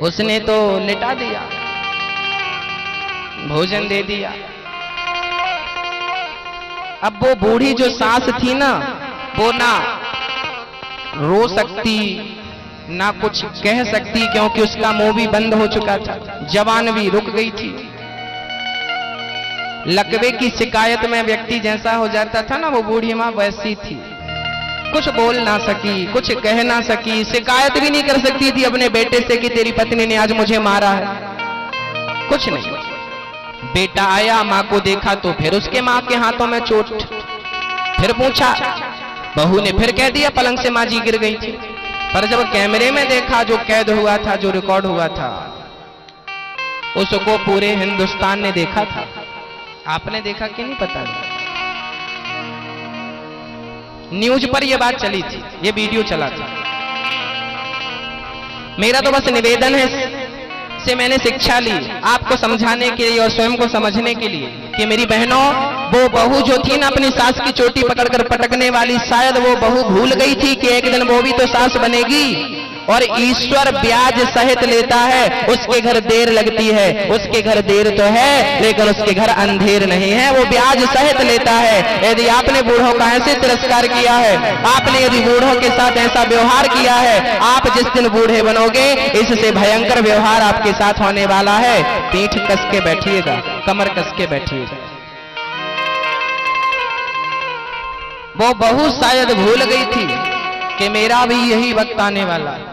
उसने तो लिटा दिया, भोजन दे दिया। अब वो बूढ़ी जो सास थी ना, वो ना रो सकती ना कुछ कह सकती, क्योंकि उसका मुंह भी बंद हो चुका था, जबान भी रुक गई थी। लकवे की शिकायत में व्यक्ति जैसा हो जाता था ना, वो बूढ़ी माँ वैसी थी। कुछ बोल ना सकी, कुछ कह ना सकी, शिकायत भी नहीं कर सकती थी अपने बेटे से कि तेरी पत्नी ने आज मुझे मारा है, कुछ नहीं। बेटा आया, माँ को देखा तो फिर उसके माँ के हाथों में चोट। फिर पूछा, बहू ने फिर कह दिया पलंग से माँ जी गिर गई थी। पर जब कैमरे में देखा, जो कैद हुआ था, जो रिकॉर्ड हुआ था, उसको पूरे हिंदुस्तान ने देखा था। आपने देखा कि नहीं पता नहीं, न्यूज पर यह बात चली थी, ये वीडियो चला था। मेरा तो बस निवेदन है, से मैंने शिक्षा ली आपको समझाने के लिए और स्वयं को समझने के लिए कि मेरी बहनों, वो बहू जो थी ना अपनी सास की चोटी पकड़कर पटकने वाली, शायद वो बहू भूल गई थी कि एक दिन वो भी तो सास बनेगी। और ईश्वर ब्याज सहित लेता है, उसके घर देर लगती है, उसके घर देर तो है लेकिन उसके घर अंधेर नहीं है, वो ब्याज सहित लेता है। यदि आपने बूढ़ों का ऐसे तिरस्कार किया है, आपने यदि बूढ़ों के साथ ऐसा व्यवहार किया है, आप जिस दिन बूढ़े बनोगे इससे भयंकर व्यवहार आपके साथ होने वाला है। पीठ कस के बैठिएगा, कमर कस के बैठिएगा। वो बहू शायद भूल गई थी कि मेरा भी यही वक्त आने वाला है।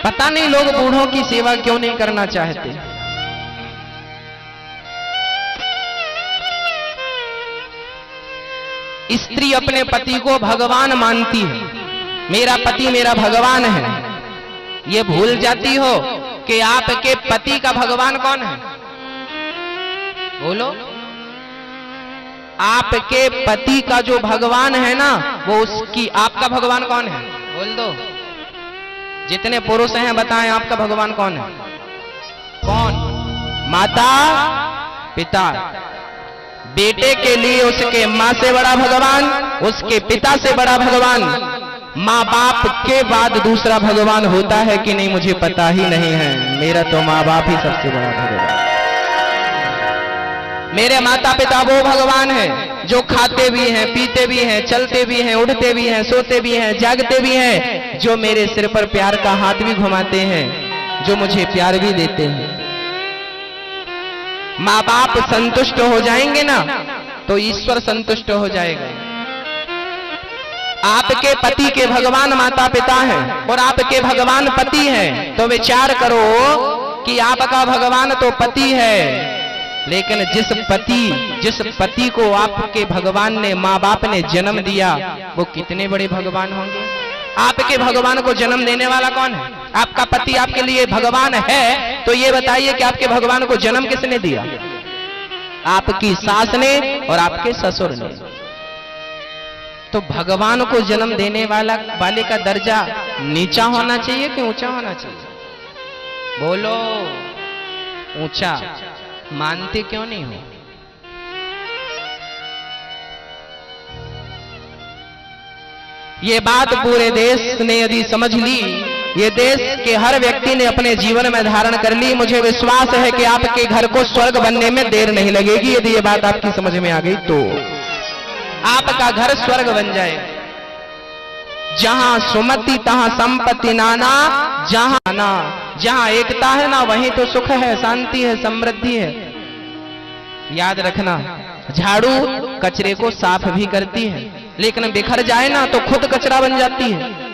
पता नहीं लोग बूढ़ों की सेवा क्यों नहीं करना चाहते। स्त्री अपने पति को भगवान मानती है, मेरा पति मेरा भगवान है। ये भूल जाती हो कि आपके पति का भगवान कौन है? बोलो। आपके पति का जो भगवान है ना, वो उसकी, आपका भगवान कौन है? बोल दो। जितने पुरुष हैं बताएं, आपका भगवान कौन है? कौन? माता पिता। बेटे के लिए उसके माँ से बड़ा भगवान, उसके पिता से बड़ा भगवान, माँ बाप के बाद दूसरा भगवान होता है कि नहीं मुझे पता ही नहीं है। मेरा तो माँ बाप ही सबसे बड़ा भगवान। मेरे माता पिता वो भगवान है जो खाते भी हैं, पीते भी हैं, चलते भी हैं, उठते भी हैं, सोते भी हैं, जागते भी हैं, जो मेरे सिर पर प्यार का हाथ भी घुमाते हैं, जो मुझे प्यार भी देते हैं। माँ बाप संतुष्ट हो जाएंगे ना तो ईश्वर संतुष्ट हो जाएगा। आपके पति के भगवान माता पिता हैं और आपके भगवान पति हैं, तो विचार करो कि आपका भगवान तो पति है, लेकिन जिस पति को आपके भगवान ने, माँ बाप ने जन्म दिया, वो कितने बड़े भगवान होंगे। आपके भगवान को जन्म देने वाला कौन है? आपका पति आपके लिए भगवान है, तो ये बताइए कि आपके भगवान को जन्म किसने दिया? आपकी सास ने और आपके ससुर ने। तो भगवान को जन्म देने वाले का दर्जा नीचा होना चाहिए कि ऊंचा होना चाहिए? बोलो। ऊंचा। मानते क्यों नहीं हो? ये बात पूरे देश ने यदि समझ ली, ये देश के हर व्यक्ति ने अपने जीवन में धारण कर ली, मुझे विश्वास है कि आपके घर को स्वर्ग बनने में देर नहीं लगेगी। यदि ये बात आपकी समझ में आ गई तो आपका घर स्वर्ग बन जाए। जहां सुमति तहां संपत्ति नाना, जहां एकता है ना वहीं तो सुख है, शांति है, समृद्धि है। याद रखना, झाड़ू कचरे को साफ भी करती है, लेकिन बिखर जाए ना तो खुद कचरा बन जाती है।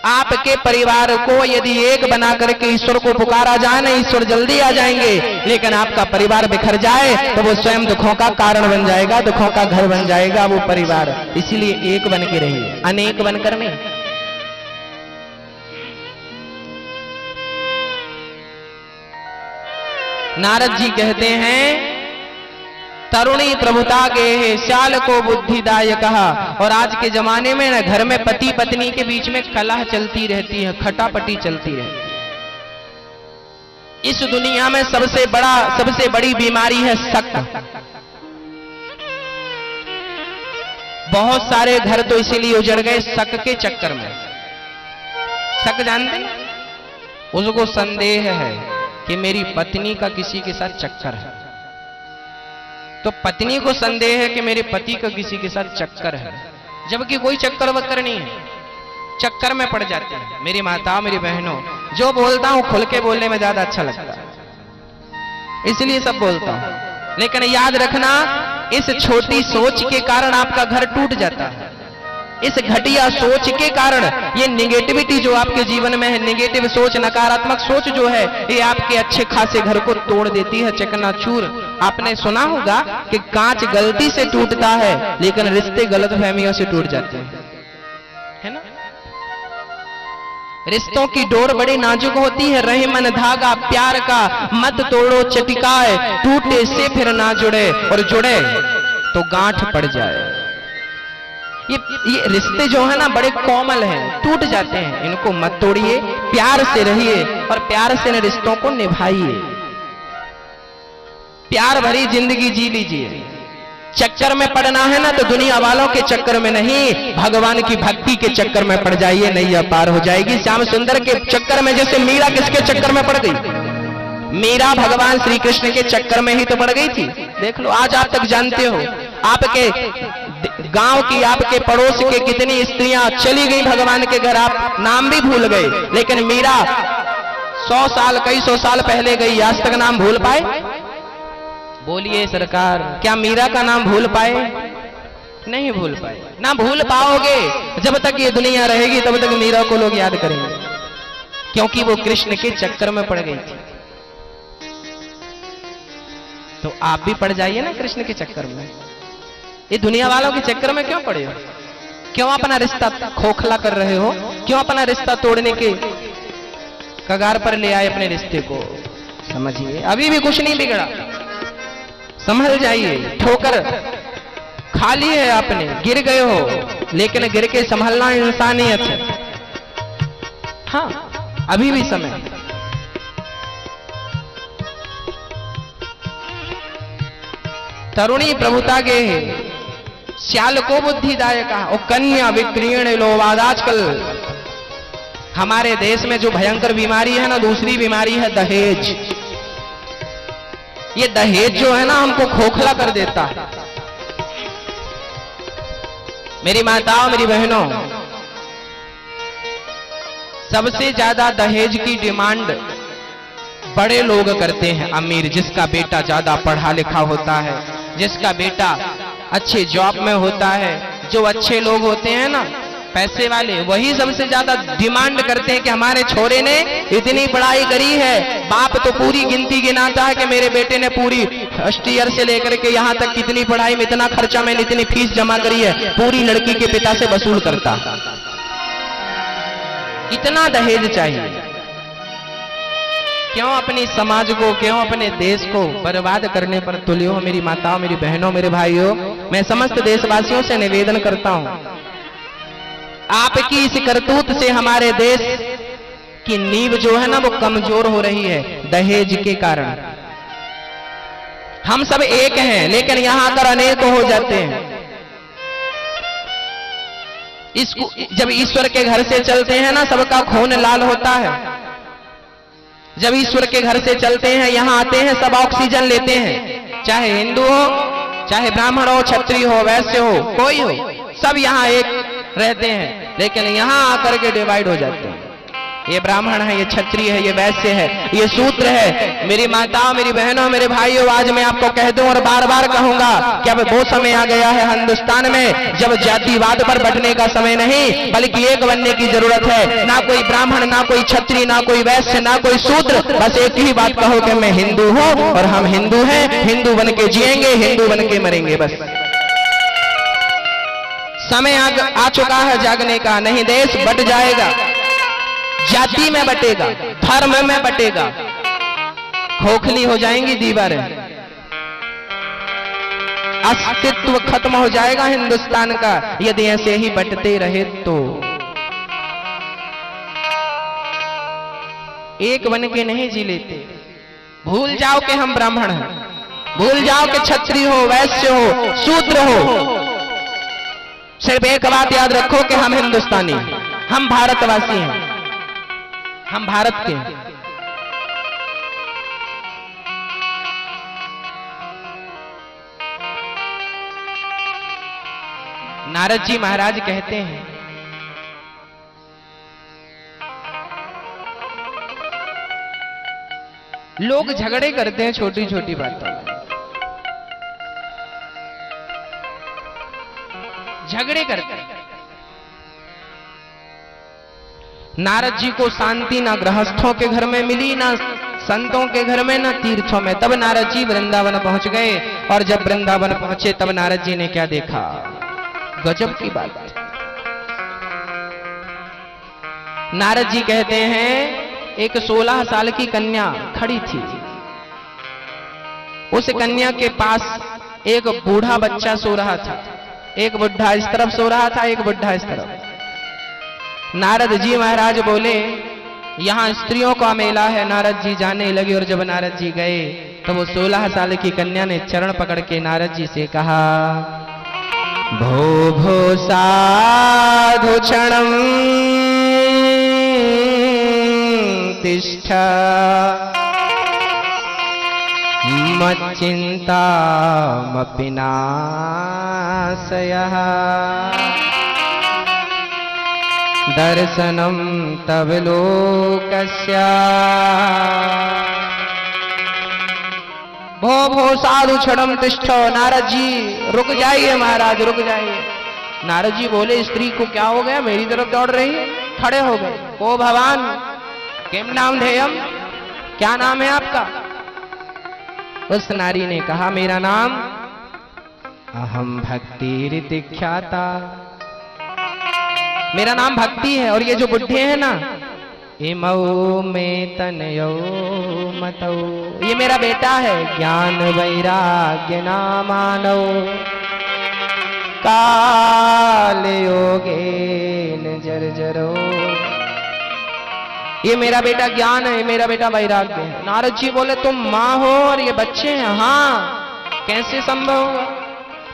आपके परिवार को यदि एक बना करके ईश्वर को पुकारा जाए ना, ईश्वर जल्दी आ जाएंगे, लेकिन आपका परिवार बिखर जाए तो वो स्वयं दुखों का कारण बन जाएगा, दुखों का घर बन जाएगा वो परिवार। इसीलिए एक बन के रहिए, अनेक बनकर नहीं। नारद जी कहते हैं, तरुणी प्रभुता के श्याल को बुद्धिदायक कहा। और आज के जमाने में ना घर में पति पत्नी के बीच में कलह चलती रहती है, खटापटी चलती रहती है। इस दुनिया में सबसे बड़ी बीमारी है शक। बहुत सारे घर तो इसीलिए उजड़ गए शक के चक्कर में। शक जानते हैं? उसको संदेह है कि मेरी पत्नी का किसी के साथ चक्कर है, तो पत्नी को संदेह है कि मेरे पति का किसी के साथ चक्कर है, जबकि कोई चक्कर वक्कर नहीं है, चक्कर में पड़ जाते हैं। मेरी माताओं, मेरी बहनों, जो बोलता हूं खुल के बोलने में ज्यादा अच्छा लगता है, इसलिए सब बोलता हूं। लेकिन याद रखना, इस छोटी सोच के कारण आपका घर टूट जाता है। इस घटिया सोच के कारण, ये निगेटिविटी जो आपके जीवन में है, निगेटिव सोच, नकारात्मक सोच जो है, ये आपके अच्छे खासे घर को तोड़ देती है, चकनाचूर। आपने सुना होगा कि कांच गलती से टूटता है, लेकिन रिश्ते गलतफहमियों से टूट जाते हैं, है ना? रिश्तों की डोर बड़ी नाजुक होती है, रहे मन धागा प्यार का, मत तोड़ो चटिकाए, टूटे से फिर ना जुड़े, और जुड़े तो गांठ पड़ जाए। ये रिश्ते जो है ना बड़े कोमल हैं, टूट जाते हैं, इनको मत तोड़िए, प्यार से रहिए और प्यार से इन रिश्तों को निभाइए। प्यार भरी जिंदगी जी लीजिए। चक्कर में पड़ना है ना तो दुनिया वालों के चक्कर में नहीं, भगवान की भक्ति के चक्कर में पड़ जाइए, नैया पार हो जाएगी। श्याम सुंदर के चक्कर में, जैसे मीरा किसके चक्कर में पड़ गई? मीरा भगवान श्री कृष्ण के चक्कर में ही तो पड़ गई थी। देख लो, आज आप तक जानते हो, आपके गांव की, आपके पड़ोस के कितनी स्त्रियां चली गई भगवान के घर, आप नाम भी भूल गए, लेकिन मीरा 100 साल, कई 100 साल पहले गई, आज तक नाम भूल पाए? बोलिए सरकार, क्या मीरा का नाम भूल पाए? नहीं भूल पाए। ना भूल पाओगे, जब तक ये दुनिया रहेगी तब तक मीरा को लोग याद करेंगे, क्योंकि वो कृष्ण के चक्कर में पड़ गई थी। तो आप भी पड़ जाइए ना कृष्ण के चक्कर में। ये दुनिया वालों के चक्कर में क्यों पड़े हो? क्यों अपना रिश्ता खोखला कर रहे हो? क्यों अपना रिश्ता तोड़ने के कगार पर ले आए अपने रिश्ते को? समझिए, अभी भी कुछ नहीं बिगड़ा, संभल जाइए। ठोकर खाली है आपने, गिर गए हो, लेकिन गिर के संभलना इंसानियत है। हाँ, अभी भी समय। तरुणी प्रभुता गे श्याल को बुद्धिदायक और कन्या विक्रीण लोवाद। आजकल हमारे देश में जो भयंकर बीमारी है ना, दूसरी बीमारी है दहेज। ये दहेज जो है ना हमको खोखला कर देता है। मेरी माताओं, मेरी बहनों, सबसे ज्यादा दहेज की डिमांड बड़े लोग करते हैं, अमीर, जिसका बेटा ज्यादा पढ़ा लिखा होता है, जिसका बेटा अच्छे जॉब में होता है। जो अच्छे लोग होते हैं ना, पैसे वाले, वही सबसे ज्यादा डिमांड करते हैं कि हमारे छोरे ने इतनी पढ़ाई करी है। बाप तो पूरी गिनती गिनाता है कि मेरे बेटे ने पूरी फर्स्ट ईयर से लेकर के यहाँ तक कितनी पढ़ाई में इतना खर्चा, मैंने इतनी फीस जमा करी है, पूरी लड़की के पिता से वसूल करता। इतना दहेज चाहिए। क्यों अपनी समाज को, क्यों अपने देश को बर्बाद करने पर तुले हो? मेरी माताओं, मेरी बहनों, मेरे भाइयों, मैं समस्त देशवासियों से निवेदन करता हूं, आपकी इस करतूत से हमारे देश की नींव जो है ना वो कमजोर हो रही है, दहेज के कारण। हम सब एक हैं, लेकिन यहां आकर अनेक हो जाते हैं। इसको जब ईश्वर के घर से चलते हैं ना, सबका खून लाल होता है। जब ईश्वर के घर से चलते हैं, यहां आते हैं, सब ऑक्सीजन लेते हैं, चाहे हिंदू हो, चाहे ब्राह्मण हो, क्षत्रिय हो, वैश्य हो, कोई हो, सब यहां एक रहते हैं। लेकिन यहां आकर के डिवाइड हो जाते हैं। ये ब्राह्मण है, ये क्षत्रिय है, ये वैश्य है, ये शूद्र है। मेरी माताओं, मेरी बहनों, मेरे भाइयों, आज मैं आपको कह दूं और बार बार कहूंगा कि अब वो समय आ गया है हिंदुस्तान में जब जातिवाद पर बंटने का समय नहीं, बल्कि एक बनने की जरूरत है। ना कोई ब्राह्मण, ना कोई क्षत्रिय, ना कोई वैश्य, ना कोई शूद्र, बस एक ही बात कहो कि मैं हिंदू हूं और हम हिंदू हैं, हिंदू बन के जिएंगे, हिंदू बन के मरेंगे। बस समय आ चुका है जागने का, नहीं देश बट जाएगा, जाति में बटेगा, धर्म में बटेगा, खोखली हो जाएंगी दीवारें, अस्तित्व खत्म हो जाएगा हिंदुस्तान का यदि ऐसे ही बटते रहे तो। एक बन के नहीं जी लेते। भूल जाओ कि हम ब्राह्मण हैं, भूल जाओ कि क्षत्रिय हो, वैश्य हो, शूद्र हो, सिर्फ एक बात याद रखो कि हम हिंदुस्तानी हैं, हम भारतवासी हैं, हम भारत के हैं। नारद जी महाराज कहते हैं, लोग झगड़े करते हैं छोटी छोटी बातों में, झगड़े करते हैं। नारद जी को शांति ना गृहस्थों के घर में मिली, ना संतों के घर में, ना तीर्थों में। तब नारद जी वृंदावन पहुंच गए, और जब वृंदावन पहुंचे तब नारद जी ने क्या देखा, गजब की बात। नारद जी कहते हैं, एक 16 साल की कन्या खड़ी थी, उस कन्या के पास एक बूढ़ा बच्चा सो रहा था। एक बुढ़ा इस तरफ सो रहा था, एक बुढ़ा इस तरफ। नारद जी महाराज बोले, यहां स्त्रियों का मेला है। नारद जी जाने लगे, और जब नारद जी गए तो वो 16 साल की कन्या ने चरण पकड़ के नारद जी से कहा, भो भो साधु क्षणं तिष्ठ मच्चिन्तामपि नाशयः दर्शनं तव लोकस्य। भो भो साधु क्षणम तिष्ठ। नारद जी रुक जाइए महाराज, रुक जाइए। नारद जी बोले, स्त्री को क्या हो गया, मेरी तरफ दौड़ रही है? खड़े हो गए। ओ भगवान, किम नाम धेयम, क्या नाम है आपका? उस नारी ने कहा, मेरा नाम अहम भक्ति ख्याता, मेरा नाम भक्ति है। और ये जो बुढ़े हैं ना, इमौ में तनयो मतौ, ये मेरा बेटा है। ज्ञान वैराग्य नामानो काल योगेन जर्जरो, ये मेरा बेटा ज्ञान है, ये मेरा बेटा वैराग्य है। नारद जी बोले, तुम माँ हो और ये बच्चे हैं? हाँ। कैसे संभव हुआ?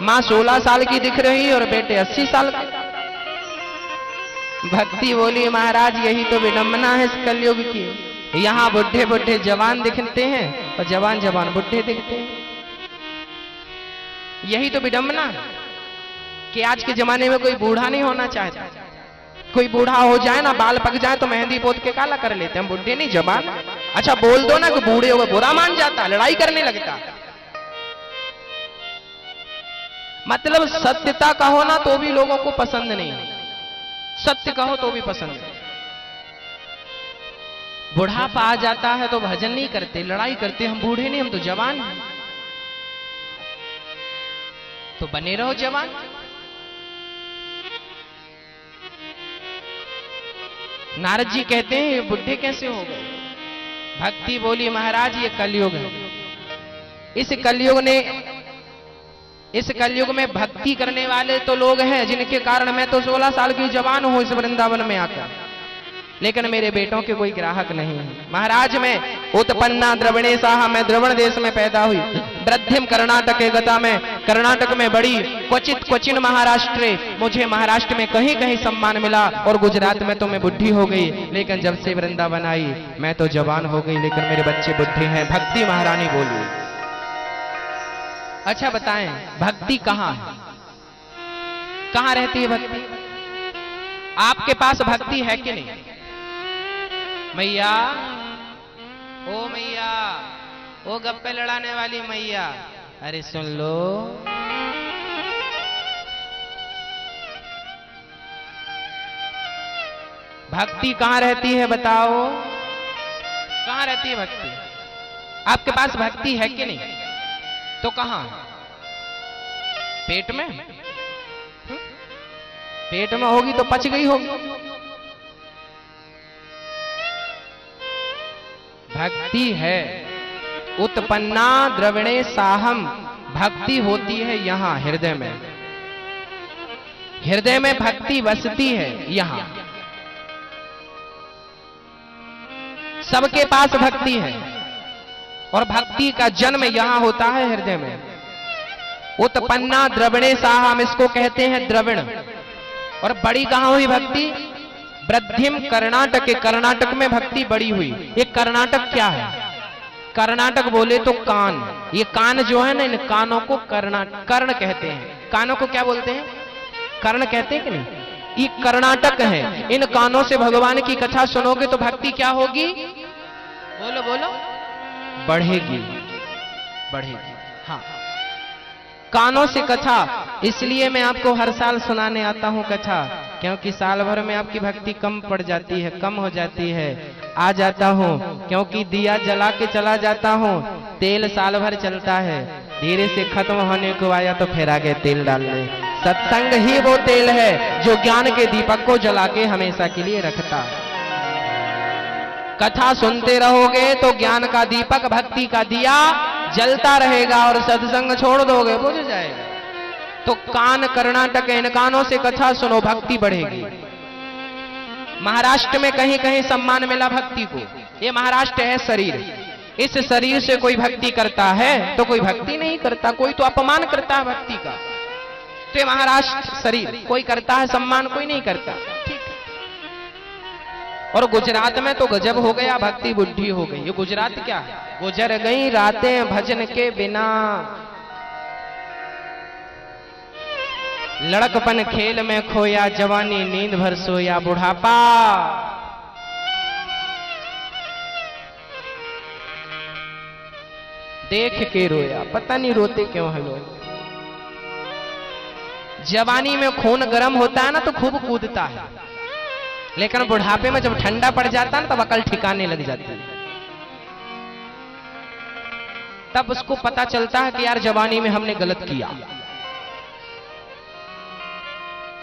माँ 16 साल की दिख रही और बेटे 80 साल के। भक्ति बोली, महाराज यही तो विडंबना है इस कलयुग की। यहाँ बुढ़े बुढ़े जवान दिखते हैं और जवान जवान बुढ़े दिखते हैं। यही तो विडंबना है कि आज के जमाने में कोई बूढ़ा नहीं होना चाहता। कोई बूढ़ा हो जाए ना, बाल पक जाए तो मेहंदी पोत के काला कर लेते हैं। हम बुढ़े नहीं, जवान। अच्छा बोल दो ना कि बूढ़े हो गए, बुरा मान जाता, लड़ाई करने लगता। मतलब सत्यता कहो ना तो भी लोगों को पसंद नहीं, सत्य कहो तो भी पसंद नहीं। बुढ़ापा आ जाता है तो भजन नहीं करते, लड़ाई करते। हम बूढ़े नहीं, हम तो जवान हैं। तो बने रहो जवान। नारद जी कहते हैं, ये बुढ़े कैसे हो गए? भक्ति बोली, महाराज ये कलयुग है। इस कलयुग में भक्ति करने वाले तो लोग हैं जिनके कारण मैं तो 16 साल की जवान हूं इस वृंदावन में आकर, लेकिन मेरे बेटों के कोई ग्राहक नहीं है। महाराज मैं उत्पन्ना द्रविणे साहा, मैं द्रवण देश में पैदा हुई। वृद्धिम कर्नाटक गता, में कर्नाटक में बड़ी। क्वचित क्वचिन महाराष्ट्र, मुझे महाराष्ट्र में कहीं कहीं सम्मान मिला, और गुजरात में तो मैं बुढ़ी हो गई। लेकिन जब से वृंदावन आई मैं तो जवान हो गई, लेकिन मेरे बच्चे बुढ़े हैं। भक्ति महारानी बोली। अच्छा बताएं, भक्ति कहां है, कहां रहती है भक्ति? आपके पास भक्ति है कि नहीं? मैया, ओ मैया, ओ गप्पे लड़ाने वाली मैया, अरे सुन लो। भक्ति कहां रहती है बताओ? कहां रहती है भक्ति? आपके पास भक्ति है कि नहीं? तो कहां? पेट में? पेट में होगी तो पच गई होगी। भक्ति है उत्पन्ना द्रविणे साहम, भक्ति होती है यहां हृदय में। हृदय में भक्ति बसती है यहां। सबके पास भक्ति है, और भक्ति का जन्म यहां होता है हृदय में। उत्पन्ना द्रविणे साहम, इसको कहते हैं द्रविण। और बड़ी कहां हुई भक्ति? वृद्धिम कर्नाटक, कर्नाटक में भक्ति बड़ी हुई। ये कर्नाटक क्या है? कर्नाटक बोले तो कान, ये कान जो है ना, इन कानों को कर्ण कहते हैं। कानों को क्या बोलते हैं? कर्ण कहते हैं कि नहीं? ये कर्नाटक है। इन कानों से भगवान की कथा सुनोगे तो भक्ति क्या होगी? बोलो बोलो, बढ़ेगी, बढ़ेगी। हाँ, कानों से कथा। इसलिए मैं आपको हर साल सुनाने आता हूं कथा, क्योंकि साल भर में आपकी भक्ति कम पड़ जाती है, कम हो जाती है। आ जाता हूं क्योंकि दिया जला के चला जाता हूं, तेल साल भर चलता है, धीरे से खत्म होने को आया तो फिर आगे तेल डालने। सत्संग ही वो तेल है जो ज्ञान के दीपक को जला के हमेशा के लिए रखता। कथा सुनते रहोगे तो ज्ञान का दीपक, भक्ति का दिया जलता रहेगा, और सत्संग छोड़ दोगे बुझ जाएगा। तो कान कर्नाटक, इन कानों से कथा सुनो, भक्ति बढ़ेगी। महाराष्ट्र में कहीं कहीं सम्मान मिला भक्ति को। ये महाराष्ट्र है शरीर, इस शरीर से कोई भक्ति करता है तो कोई भक्ति नहीं करता, कोई तो अपमान करता है भक्ति का। तो ये महाराष्ट्र शरीर, कोई करता है सम्मान, कोई नहीं करता, ठीक। और गुजरात में तो गजब हो गया, भक्ति बुद्धि हो गई। ये गुजरात क्या है? गुजर गई रातें भजन के बिना, लड़कपन खेल में खोया, जवानी नींद भर सोया, बुढ़ापा देख के रोया। पता नहीं रोते क्यों है लोग। जवानी में खून गर्म होता है ना तो खूब कूदता है, लेकिन बुढ़ापे में जब ठंडा पड़ जाता है ना तब अकल ठिकाने लग जाती है। तब उसको पता चलता है कि यार जवानी में हमने गलत किया।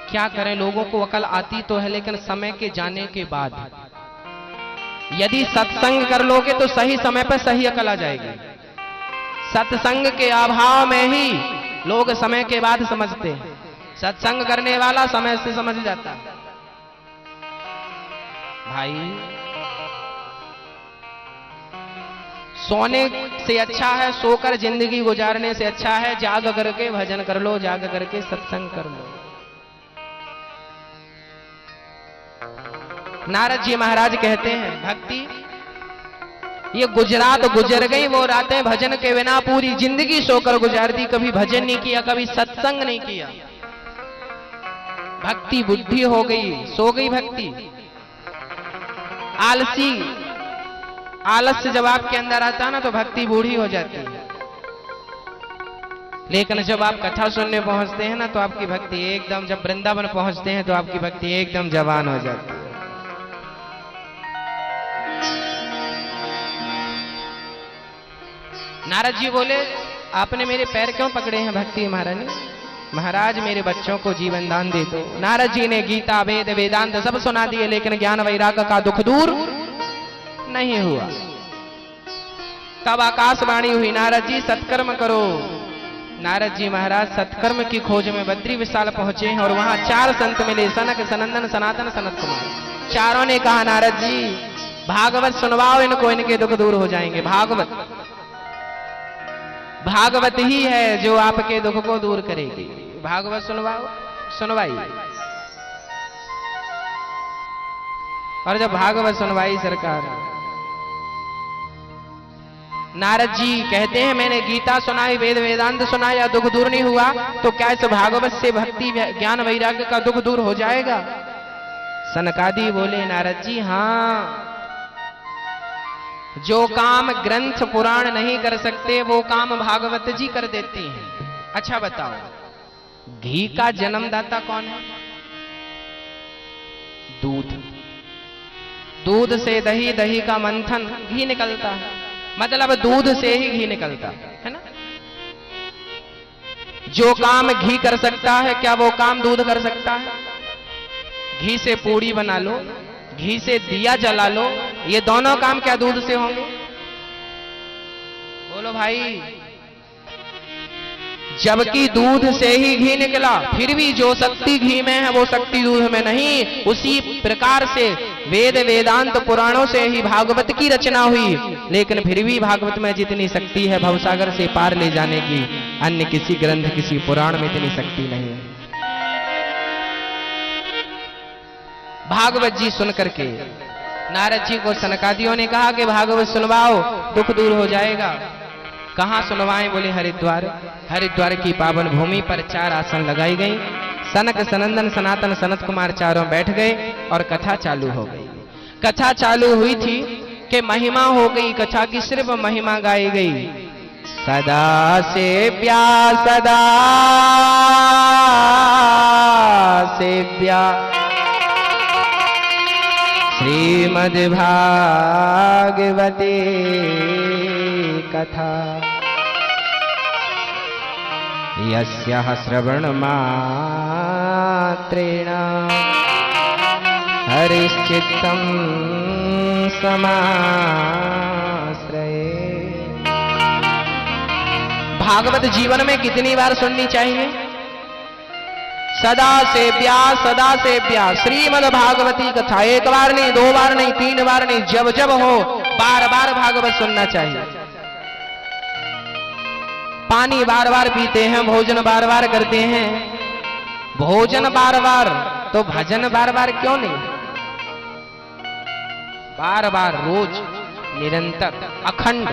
क्या करें, लोगों को अकल आती तो है, लेकिन समय के जाने के बाद यदि सत्संग कर लोगे तो सही समय पर सही अकल आ जाएगी। सत्संग के अभाव में ही लोग समय के बाद समझते हैं, सत्संग करने वाला समय से समझ जाता है। भाई, सोने से अच्छा है सोकर जिंदगी गुजारने से अच्छा है जाग करके भजन कर लो, जाग करके सत्संग कर लो। नारद जी महाराज कहते हैं भक्ति ये गुजरात गुजर गई वो रातें भजन के बिना, पूरी जिंदगी सोकर गुजार दी, कभी भजन नहीं किया, कभी सत्संग नहीं किया। भक्ति बुद्धि हो गई, सो गई भक्ति। आलसी, आलस्य जब आपके अंदर आता है ना तो भक्ति बूढ़ी हो जाती है। लेकिन जब आप कथा सुनने पहुंचते हैं ना तो आपकी भक्ति एकदम, जब वृंदावन पहुंचते हैं तो आपकी भक्ति एकदम जवान हो जाती है। नारद जी बोले आपने मेरे पैर क्यों पकड़े हैं भक्ति महारानी? महाराज मेरे बच्चों को जीवन दान दे दो। नारद जी ने गीता वेद वेदांत सब सुना दिए, लेकिन ज्ञान वैराग्य का दुख दूर नहीं हुआ। तब आकाशवाणी हुई, नारद जी सत्कर्म करो। नारद जी महाराज सत्कर्म की खोज में बद्री विशाल पहुंचे हैं और वहां 4 संत मिले, सनक सनंदन सनातन सनत कुमार। चारों ने कहा नारद जी भागवत सुनवाओ इनको, इनके दुख दूर हो जाएंगे। भागवत ही है जो आपके दुख को दूर करेगी। भागवत सुनवाओ, सुनवाई। और जब भागवत सुनवाई सरकार, नारद जी कहते हैं मैंने गीता सुनाई, वेद वेदांत सुनाया, दुख दूर नहीं हुआ, तो क्या इस भागवत से भक्ति ज्ञान वैराग्य का दुख दूर हो जाएगा? सनकादि बोले नारद जी हाँ, जो काम ग्रंथ पुराण नहीं कर सकते वो काम भागवत जी कर देती हैं। अच्छा बताओ, घी का जन्मदाता कौन है? दूध। दूध से दही, दही का मंथन, घी निकलता है। मतलब दूध से ही घी निकलता है ना। जो काम घी कर सकता है क्या वो काम दूध कर सकता है? घी से पूड़ी बना लो, घी से दिया जला लो, ये दोनों काम क्या दूध से होंगे? बोलो भाई। जबकि दूध से ही घी निकला, फिर भी जो शक्ति घी में है वो शक्ति दूध में नहीं। उसी प्रकार से वेद वेदांत पुराणों से ही भागवत की रचना हुई, लेकिन फिर भी भागवत में जितनी शक्ति है भवसागर से पार ले जाने की, अन्य किसी ग्रंथ किसी पुराण में इतनी शक्ति नहीं है। भागवत जी सुन करके नारद जी को सनकादियों ने कहा कि भागवत सुनवाओ, दुख दूर हो जाएगा। कहाँ सुनवाएं? बोले हरिद्वार। हरिद्वार की पावन भूमि पर 4 आसन लगाई गई। सनक, सनंदन, सनातन, सनत कुमार चारों बैठ गए और कथा चालू हो गई। कथा चालू हुई थी कि महिमा हो गई। कथा की सिर्फ महिमा गाई गई। सदा सेव्या, सदा सेव्या श्रीमद् भागवते कथा, यस्याः श्रवणमात्रेण हरिश्चित्तं समाश्रये। भागवत जीवन में कितनी बार सुननी चाहिए? सदा सेव्या श्रीमद् भागवती कथा। 1 बार नहीं, 2 बार नहीं, 3 बार नहीं, जब जब हो बार बार भागवत सुनना चाहिए। पानी बार बार पीते हैं, भोजन बार बार करते हैं, भोजन बार बार तो भजन बार बार क्यों नहीं? बार बार, रोज, निरंतर, अखंड।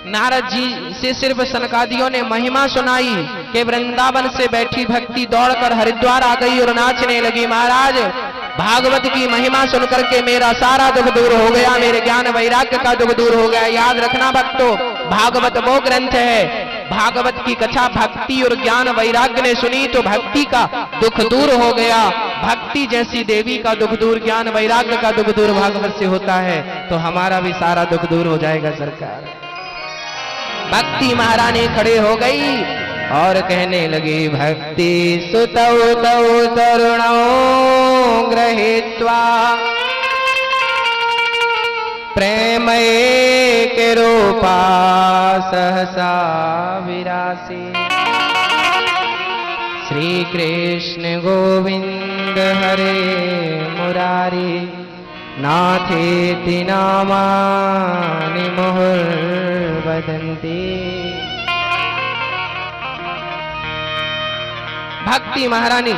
नारद जी से सिर्फ सनकादियों ने महिमा सुनाई कि वृंदावन से बैठी भक्ति दौड़कर हरिद्वार आ गई और नाचने लगी। महाराज, भागवत की महिमा सुनकर के मेरा सारा दुख दूर हो गया, मेरे ज्ञान वैराग्य का दुख दूर हो गया। याद रखना भक्तों, भागवत वो ग्रंथ है, भागवत की कथा भक्ति और ज्ञान वैराग्य ने सुनी तो भक्ति का दुख दूर हो गया। भक्ति जैसी देवी का दुख दूर, ज्ञान वैराग्य का दुख दूर भागवत से होता है, तो हमारा भी सारा दुख दूर हो जाएगा सरकार। भक्ति महारानी खड़े हो गई और कहने लगी, भक्ति सुतौ तौ तरुणौ गृहीत्वा प्रेम एक रूपा सहसा विरासी। श्री कृष्ण गोविंद हरे मुरारी नाथेति नामानि मुहुर्वदन्ति। भक्ति महारानी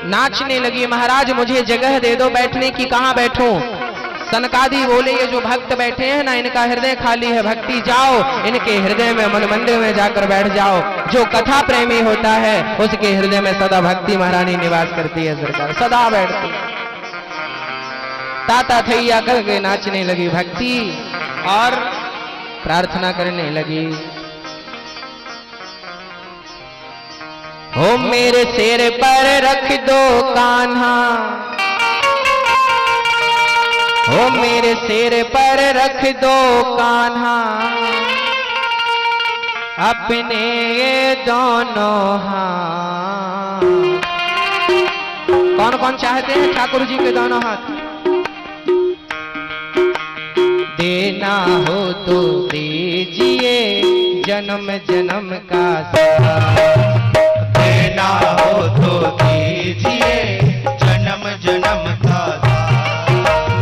नाचने लगी। महाराज मुझे जगह दे दो बैठने की, कहां बैठूं? सनकादि बोले, ये जो भक्त बैठे हैं ना, इनका हृदय खाली है। भक्ति जाओ इनके हृदय में, मन मंदिर में जाकर बैठ जाओ। जो कथा प्रेमी होता है उसके हृदय में सदा भक्ति महारानी निवास करती है सरकार, सदा बैठती। ताता थैया करके नाचने लगी भक्ति और प्रार्थना करने लगी, हो मेरे सिर पर रख दो कान्हा, हो मेरे सिर पर रख दो कान्हा, अपने दोनों हाथ। कौन कौन चाहते हैं ठाकुर जी के दोनों हाथ? देना हो तो दीजिए जन्म जन्म का साथ, देना हो तो दीजिए जन्म जन्म का साथ।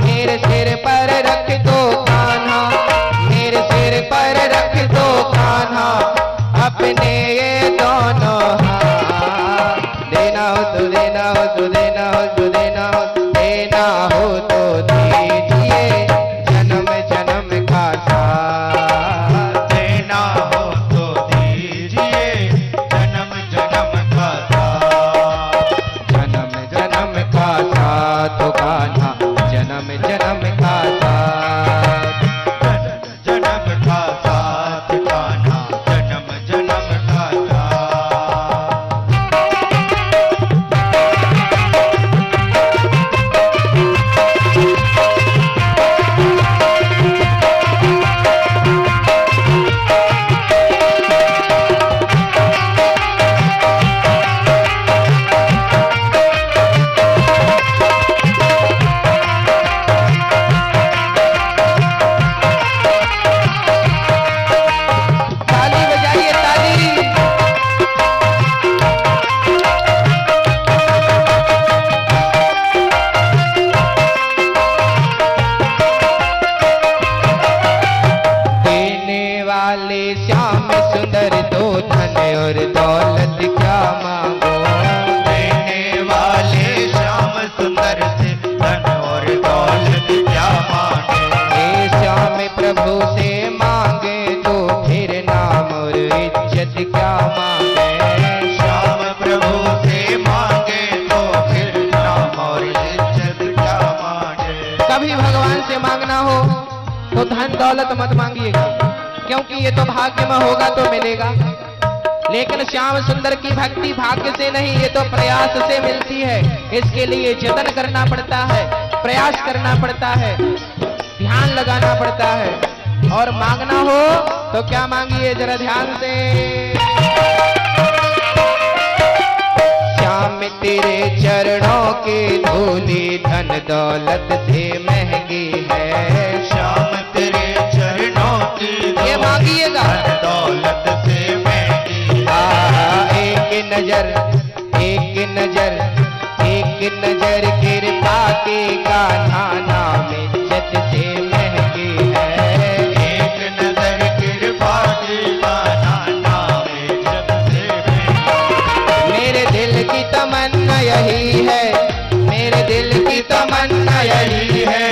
मेरे सिर पर रख दो कान्हा, मेरे सिर पर रख दो कान्हा, अपने ये दोनों हाथ। देना हो तो देना हो तो देना हो तो देना हो, देना हो तो दीजिए जन्म जन्म का साथ, देना हो तो दीजिए जन्म जन्म का साथ। जन्म जन्म का साथ कान्हा, जन्म जन्म का साथ, जन्म का साथ कान्हा, जन्म जन्म का ताली बजाइए ताली। देने वाले श्याम सुंदर दो धन और दौलत क्या मांगो, देने दौलत मत मांगिएगा, क्योंकि ये तो भाग्य में होगा तो मिलेगा। लेकिन श्याम सुंदर की भक्ति भाग्य से नहीं, ये तो प्रयास से मिलती है। इसके लिए जतन करना पड़ता है, प्रयास करना पड़ता है, ध्यान लगाना पड़ता है। और मांगना हो तो क्या मांगिए, जरा ध्यान से। श्याम तेरे चरणों के धूली धन दौलत से महंगी है। श्याम तेरे चरणों की ये मांगिएगा, धन दौलत से महंगी है। एक नजर कृपा के कान्हा नाम इज्जत से महंगी है। एक नजर कृपा की कान्हा नाम इज्जत से महंगी। मेरे दिल की तमन्ना यही है, मेरे दिल की तमन्ना यही है।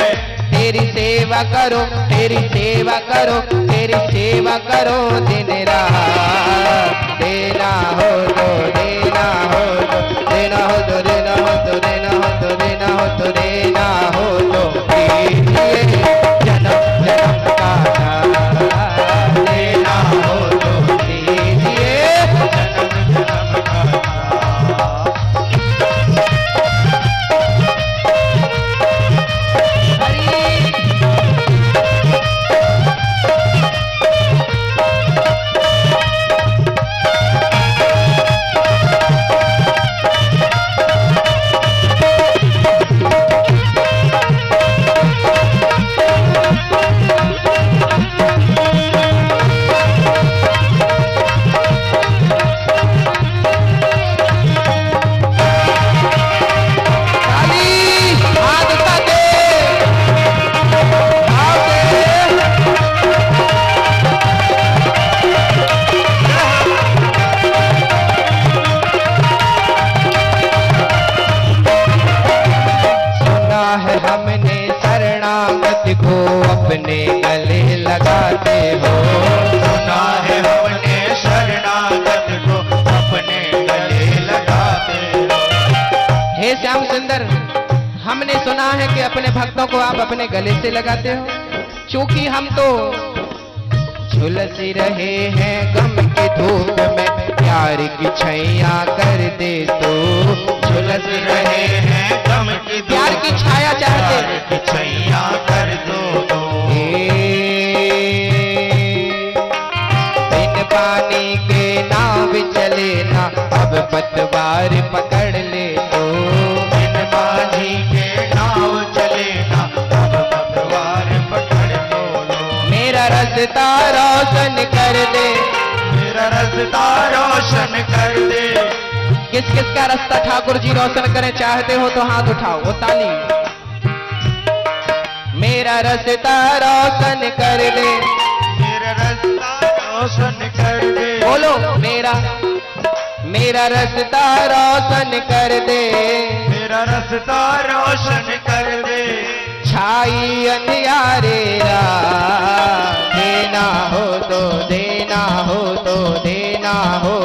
तेरी सेवा करो, तेरी सेवा करो, तेरी सेवा करो दिन रात। देना हो तो देना हो तो देना हो तो देना हो तो देना हो तो देना हो तो देना हो तो दीजिए जन्म जन्म का दान। देना हो तो दीजिए जन्म जन्म का दान। को अपने गले लगाते हो। सुना है हमने शरणागत को अपने गले लगाते हो। हे श्याम सुंदर, हमने सुना है कि अपने भक्तों को आप अपने गले से लगाते हो। चूंकि हम तो झुलस रहे हैं गम की धूप में, प्यार की छैया कर दे तो। झुलस रहे हैं गम की प्यार की छाया चाहते, प्यार की छैया कर दो तो। बिन पानी के नाव चले ना, अब पतवार पकड़ ले तो। बिन पानी के नाव चले ना, अब पतवार पकड़ लो। मेरा रास्ता रोशन कर दे, मेरा रास्ता रोशन कर दे। किस किस का रास्ता ठाकुर जी रोशन करें चाहते हो तो हाथ उठाओ, वो ताली। मेरा रास्ता रोशन कर दे, मेरा रास्ता रोशन कर दे। बोलो मेरा रास्ता रोशन कर दे। मेरा रास्ता रोशन कर दे। छाई अंधियारे रात, देना हो तो देना हो तो देना हो